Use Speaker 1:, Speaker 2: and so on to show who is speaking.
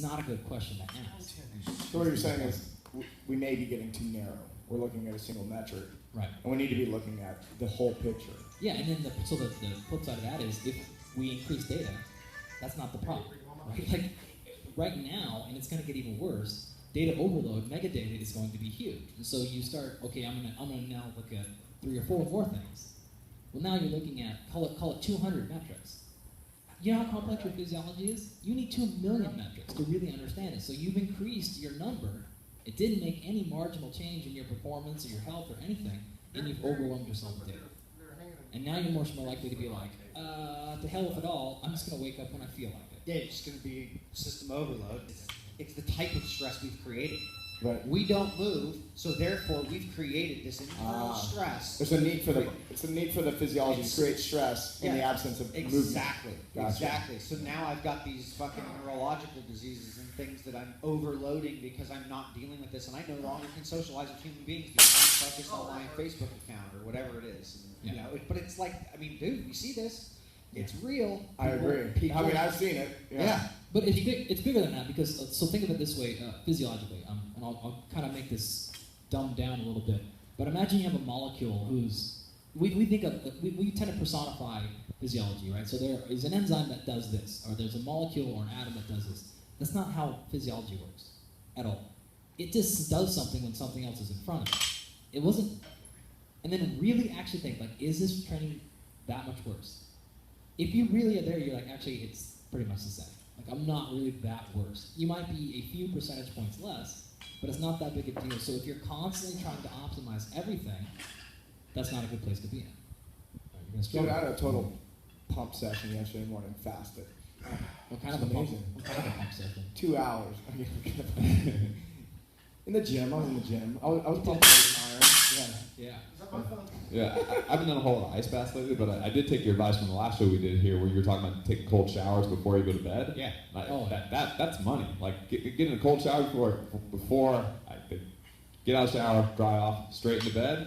Speaker 1: Not a good question to ask.
Speaker 2: So what you're saying is we may be getting too narrow. We're looking at a single metric.
Speaker 1: Right.
Speaker 2: And we need to be looking at the whole picture.
Speaker 1: Yeah, and then the flip side of that is if we increase data, that's not the problem. Right? Like right now, and it's going to get even worse, data overload, metadata is going to be huge. And so you start, okay, I'm gonna now look at 3 or 4 more things. Well, now you're looking at, call it 200 metrics. You know how complex your physiology is? You need 2 million metrics to really understand it. So you've increased your number. It didn't make any marginal change in your performance or your health or anything, and you've overwhelmed yourself with data. And now you're much more likely to be like, to hell with it all, I'm just going to wake up when I feel like it.
Speaker 3: Yeah, it's going to be system overload. It's the type of stress we've created.
Speaker 2: Right.
Speaker 3: We don't move, so therefore we've created this internal stress.
Speaker 2: There's a need for the physiology to create stress in the absence of movement.
Speaker 3: Exactly.
Speaker 2: Gotcha.
Speaker 3: Exactly. So now I've got these fucking neurological diseases and things that I'm overloading because I'm not dealing with this, and I no longer can socialize with human beings because I'm focused on my Facebook account or whatever it is. And, you know, but it's like, I mean, dude, you see this? It's real.
Speaker 2: I agree. I mean, I've seen it.
Speaker 3: Yeah.
Speaker 1: But it's bigger than that because, so think of it this way, physiologically, and I'll kind of make this dumbed down a little bit, but imagine you have a molecule whose, we tend to personify physiology, right? So there is an enzyme that does this, or there's a molecule or an atom that does this. That's not how physiology works at all. It just does something when something else is in front of it. It wasn't, and then really actually think, like, is this training that much worse? If you really are there, you're like, actually, it's pretty much the same. Like, I'm not really that worse. You might be a few percentage points less, but it's not that big a deal. So if you're constantly trying to optimize everything, that's not a good place to be in. You're gonna struggle.
Speaker 2: Dude, I had a total pump session yesterday morning, fasted.
Speaker 1: What kind of a pump session?
Speaker 2: 2 hours. In the gym. I was in the gym. I was pumping iron.
Speaker 1: Yeah.
Speaker 4: Yeah, I've been on a whole lot of ice baths lately, but I did take your advice from the last show we did here, where you were talking about taking cold showers before you go to bed.
Speaker 1: Yeah.
Speaker 4: That's money. Like get in a cold shower before I get out of the shower, dry off, straight into bed.